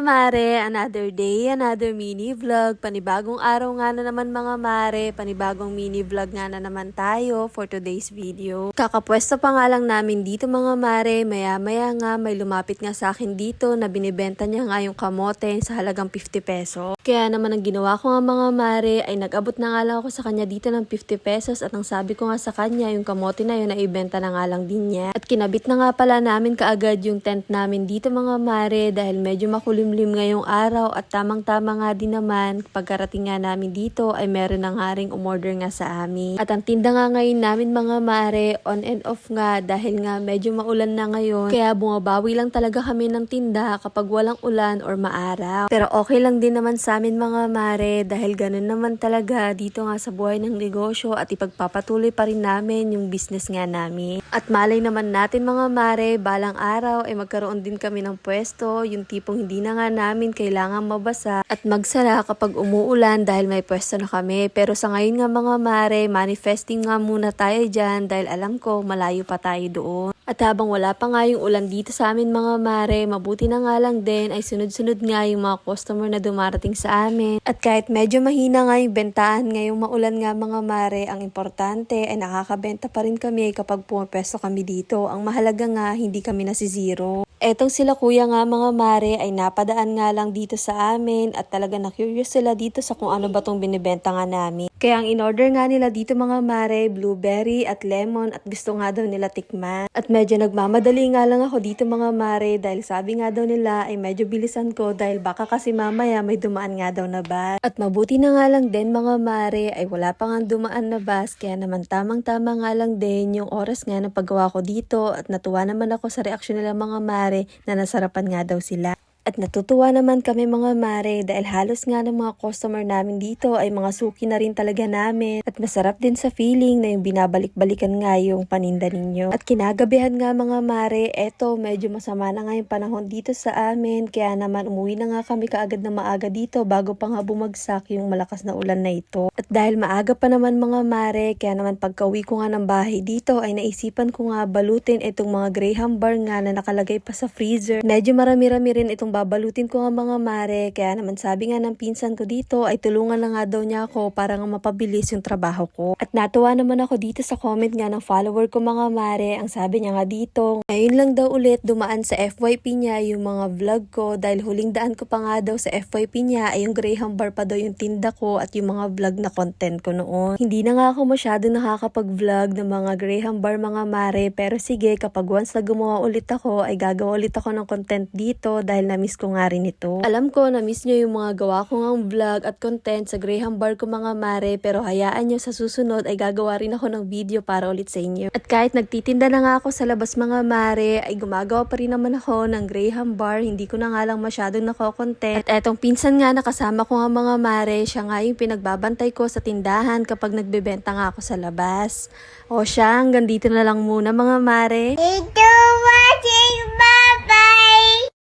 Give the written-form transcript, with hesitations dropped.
mare, another day, another mini vlog. Panibagong araw nga na naman mga mare, panibagong mini vlog nga na naman tayo for today's video. Kakapwesto pa nga lang namin dito mga mare, maya nga may lumapit nga sa akin dito na binibenta niya nga yung kamote sa halagang 50 peso. Kaya naman ang ginawa ko nga mga mare ay nag-abot na nga lang ako sa kanya dito ng 50 pesos at ang sabi ko nga sa kanya yung kamote na yun na ibenta na nga lang din niya. At kinabit na nga pala namin kaagad yung tent namin dito mga mare dahil medyo makulimlim ngayong araw at tamang-tama nga din naman pagkarating nga namin dito ay meron na nga ring umorder nga sa amin. At ang tinda nga ngayon namin mga mare on and off nga dahil nga medyo maulan na ngayon kaya bumabawi lang talaga kami ng tinda kapag walang ulan or maaraw. Pero okay lang din naman sa amin mga mare dahil ganun naman talaga dito nga sa buhay ng negosyo at ipagpapatuloy pa rin namin yung business nga namin. At malay naman natin mga mare balang araw ay magkaroon din kami ng pwesto, yung tipong hindi na nga namin kailangan mabasa at magsara kapag umuulan dahil may pwesto na kami. Pero sa ngayon nga mga mare, manifesting nga muna tayo dyan dahil alam ko malayo pa tayo doon. At habang wala pa nga yung ulan dito sa amin mga mare, mabuti na nga lang din ay sunod-sunod nga yung mga customer na dumarating sa amin. At kahit medyo mahina nga yung bentahan ngayong maulan nga mga mare, ang importante ay nakakabenta pa rin kami kapag pumapwesto kami dito. Ang mahalaga nga hindi kami nasizero. Etong sila kuya nga mga mare ay napadaan nga lang dito sa amin at talaga na-curious sila dito sa kung ano ba tong binibenta nga namin. Kaya ang in-order nga nila dito mga mare, blueberry at lemon at gusto nga daw nila tikman. At medyo nagmamadali nga lang ako dito mga mare dahil sabi nga daw nila ay medyo bilisan ko dahil baka kasi mamaya may dumaan nga daw na bus. At mabuti na nga lang din mga mare ay wala pa nga dumaan na bus kaya naman tamang-tama nga lang din yung oras nga na paggawa ko dito at natuwa naman ako sa reaksyon nila mga mare na nasarapan nga daw sila. At natutuwa naman kami mga mare dahil halos nga ng mga customer namin dito ay mga suki na rin talaga namin. At masarap din sa feeling na yung binabalik-balikan nga yung paninda ninyo. At kinagabihan nga mga mare, eto medyo masama na nga yung panahon dito sa amin. Kaya naman umuwi na nga kami kaagad na maaga dito bago pa nga bumagsak yung malakas na ulan na ito. At dahil maaga pa naman mga mare, kaya naman pagka-uwi ko nga ng bahay dito ay naisipan ko nga balutin itong mga graham bar nga na nakalagay pa sa freezer. Medyo marami-rami rin itong babalutin ko nga mga mare, kaya naman sabi nga ng pinsan ko dito ay tulungan na nga daw niya ako para nga mapabilis yung trabaho ko. At natuwa naman ako dito sa comment nga ng follower ko mga mare, ang sabi niya nga dito, ngayon lang daw ulit dumaan sa FYP niya yung mga vlog ko dahil huling daan ko pa nga daw sa FYP niya ay yung graham bar pa daw yung tinda ko at yung mga vlog na content ko noon. Hindi na nga ako masyado nakakapag-vlog ng mga graham bar mga mare, pero sige kapag once na gumawa ulit ako ay gagawa ulit ako ng content dito dahil na-miss ko nga rin ito. Alam ko na-miss nyo yung mga gawa ko ngang vlog at content sa graham bar ko mga mare, pero hayaan nyo sa susunod ay gagawa rin ako ng video para ulit sa inyo. At kahit nagtitinda na nga ako sa labas mga mare ay gumagawa pa rin naman ako ng graham bar, hindi ko na nga lang masyadong nako-content. At etong pinsan nga nakasama ko nga mga mare, siya nga yung pinagbabantay ko sa tindahan kapag nagbebenta nga ako sa labas. O siya, hanggang dito na lang muna mga mare. Ito